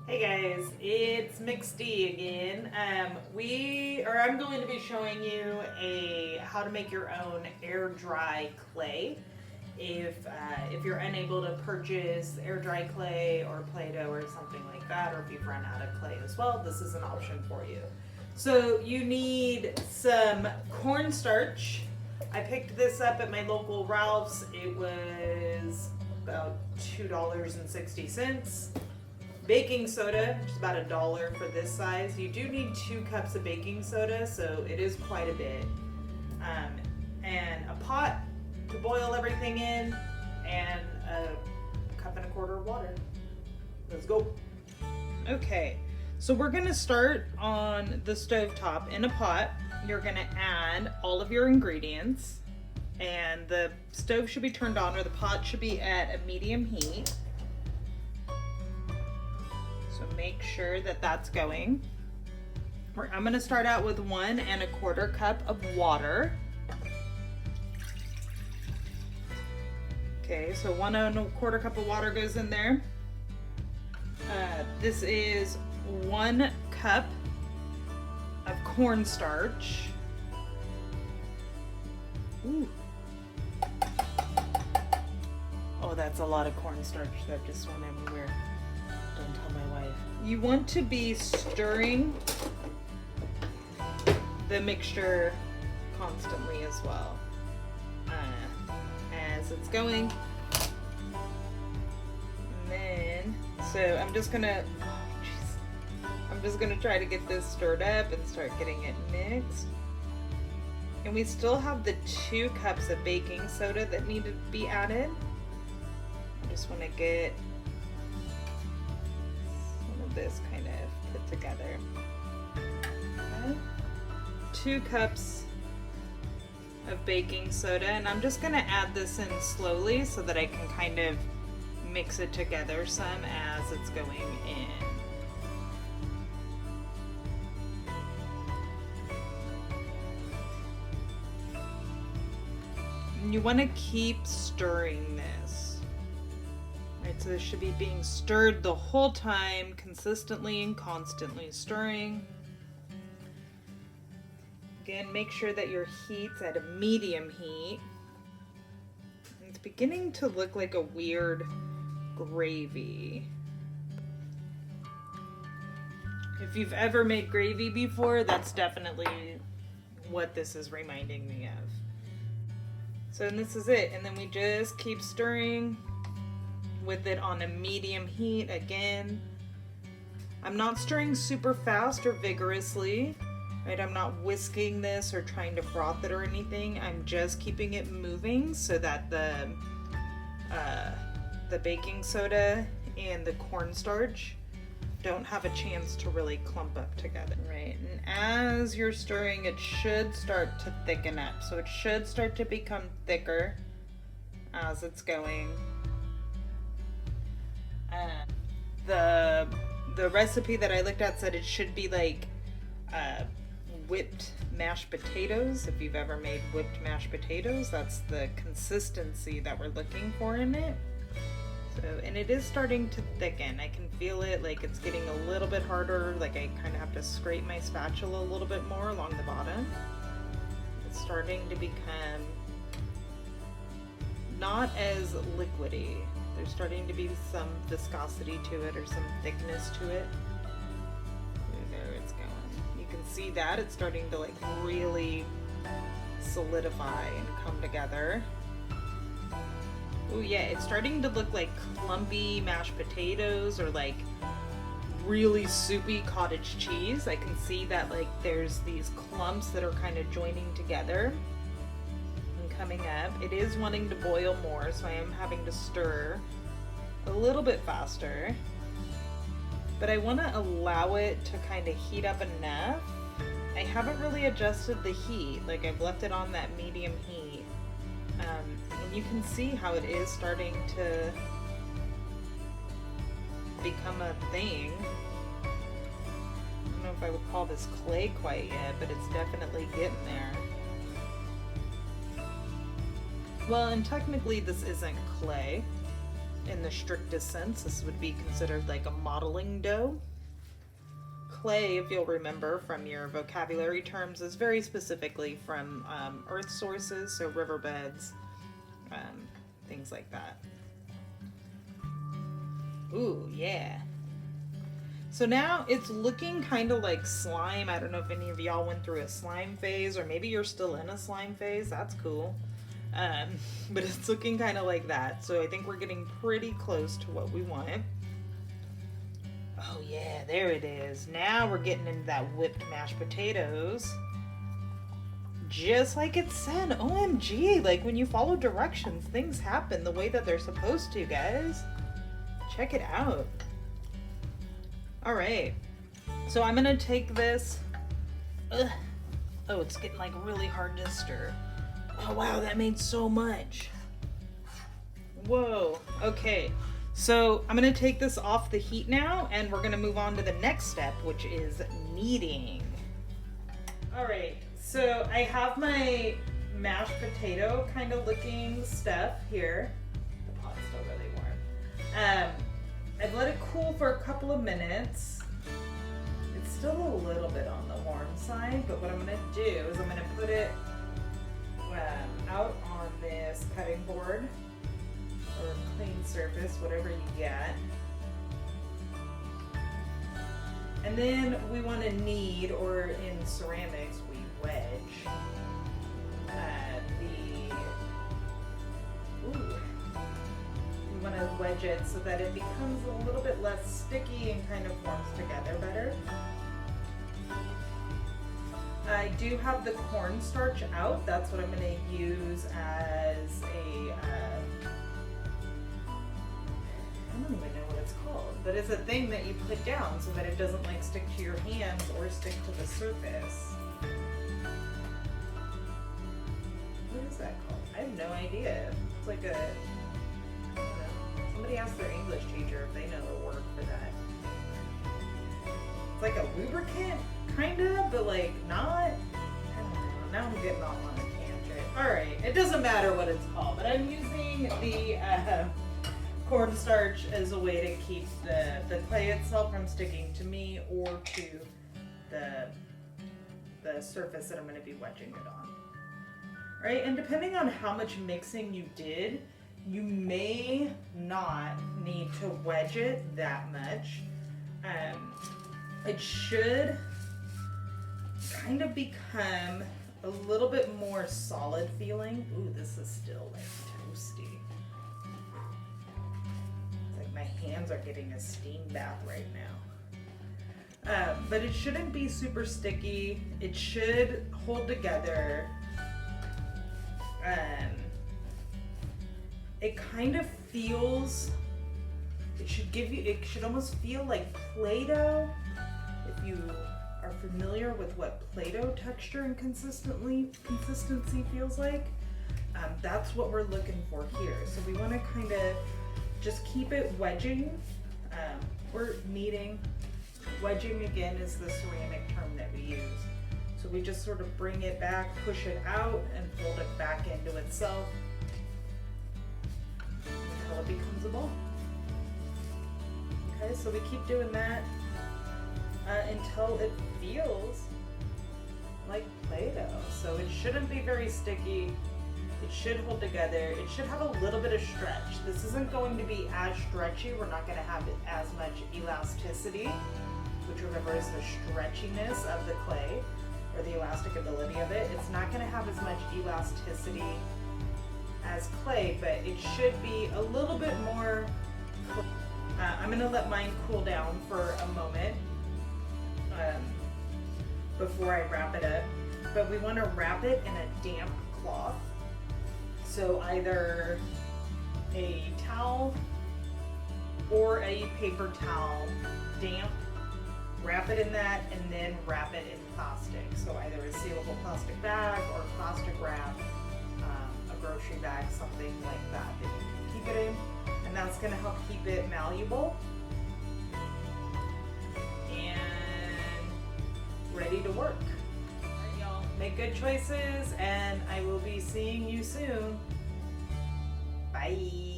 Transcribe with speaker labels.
Speaker 1: Hey guys, it's Mixed-D again. I'm going to be showing you how to make your own air dry clay. If you're unable to purchase air dry clay or Play-Doh or something like that, or if you've run out of clay as well, this is an option for you. So you need some cornstarch. I picked this up at my local Ralph's. It was about $2.60. Baking soda, which is about $1 for this size. You do need 2 cups of baking soda, so it is quite a bit. And a pot to boil everything in, and a 1.25 cups of water. Let's go. Okay, so we're gonna start on the stovetop in a pot. You're gonna add all of your ingredients, and the stove should be turned on, or the pot should be at a medium heat. So make sure that that's going. I'm gonna start out with 1.25 cups of water. Okay, so 1.25 cups of water goes in there. This is 1 cup of cornstarch. Ooh. Oh, that's a lot of cornstarch that just went everywhere. Don't tell my wife. You want to be stirring the mixture constantly as well as it's going. And then, so I'm just gonna try to get this stirred up and start getting it mixed. And we still have the 2 cups of baking soda that need to be added. I just want to get this kind of put together. Okay. 2 cups of baking soda, and I'm just going to add this in slowly so that I can kind of mix it together some as it's going in. And you want to keep stirring this. Right, so this should be being stirred the whole time, consistently and constantly stirring. Again, make sure that your heat's at a medium heat. It's beginning to look like a weird gravy. If you've ever made gravy before, that's definitely what this is reminding me of. So and this is it, and then we just keep stirring with it on a medium heat again. I'm not stirring super fast or vigorously, right? I'm not whisking this or trying to froth it or anything. I'm just keeping it moving so that the baking soda and the cornstarch don't have a chance to really clump up together, right? And as you're stirring, it should start to thicken up. So it should start to become thicker as it's going. The recipe that I looked at said it should be like whipped mashed potatoes. If you've ever made whipped mashed potatoes, that's the consistency that we're looking for in it. So, and it is starting to thicken. I can feel it, like it's getting a little bit harder, like I kind of have to scrape my spatula a little bit more along the bottom. It's starting to become not as liquidy. There's starting to be some viscosity to it, or some thickness to it. There it's going. You can see that it's starting to like really solidify and come together. Oh yeah, it's starting to look like clumpy mashed potatoes, or like really soupy cottage cheese. I can see that like there's these clumps that are kind of joining together and coming up. It is wanting to boil more, so I am having to stir a little bit faster. But I want to allow it to kind of heat up enough. I haven't really adjusted the heat, like I've left it on that medium heat. And you can see how it is starting to become a thing. I don't know if I would call this clay quite yet, but it's definitely getting there. Well, and technically this isn't clay. in the strictest sense. This would be considered like a modeling dough. Clay, if you'll remember from your vocabulary terms, is very specifically from earth sources, so riverbeds, things like that. Ooh, yeah. So now it's looking kind of like slime. I don't know if any of y'all went through a slime phase, or maybe you're still in a slime phase. That's cool. But it's looking kind of like that. So I think we're getting pretty close to what we want. Oh yeah, there it is. Now we're getting into that whipped mashed potatoes. Just like it said, OMG, like when you follow directions, things happen the way that they're supposed to, guys. Check it out. All right, so I'm gonna take this. Ugh. Oh, it's getting like really hard to stir. Oh wow, that made so much. Whoa, okay. So I'm gonna take this off the heat now, and we're gonna move on to the next step, which is kneading. All right, so I have my mashed potato kind of looking stuff here. The pot's still really warm. I've let it cool for a couple of minutes. It's still a little bit on the warm side, but what I'm gonna do is I'm gonna put it out on this cutting board or clean surface, whatever you get. And then we want to knead, or in ceramics we wedge, we want to wedge it so that it becomes a little bit less sticky and kind of forms together better. I do have the cornstarch out. That's what I'm going to use as a I don't even know what it's called, but it's a thing that you put down so that it doesn't like stick to your hands or stick to the surface. What is that called? I have no idea. It's like a, I don't know. Somebody ask their English teacher if they know the word for that. It's like a lubricant, kind of, but like not. I don't know. Now I'm getting off on a tangent. All right, it doesn't matter what it's called, but I'm using the cornstarch as a way to keep the clay itself from sticking to me or to the surface that I'm going to be wedging it on. Right, and depending on how much mixing you did, you may not need to wedge it that much. It should kind of become a little bit more solid feeling. Ooh, this is still like toasty. My hands are getting a steam bath right now. But it shouldn't be super sticky. It should hold together. It kind of feels, it should almost feel like Play-Doh. If you are familiar with what Play-Doh texture and consistency feels like, that's what we're looking for here. So we want to kind of just keep it wedging, or kneading. Wedging again is the ceramic term that we use. So we just sort of bring it back, push it out, and fold it back into itself until it becomes a ball. Okay, so we keep doing that until it feels like Play-Doh. So it shouldn't be very sticky. It should hold together. It should have a little bit of stretch. This isn't going to be as stretchy. We're not going to have as much elasticity, which remember is the stretchiness of the clay, or the elastic ability of it. It's not going to have as much elasticity as clay, but it should be a little bit more. I'm going to let mine cool down for a moment before I wrap it up. But we want to wrap it in a damp cloth. So either a towel or a paper towel, damp, wrap it in that, and then wrap it in plastic. So either a sealable plastic bag or plastic wrap, a grocery bag, something like that you can keep it in. And that's going to help keep it malleable and ready to work. Y'all make good choices, and I will be seeing you soon. Bye.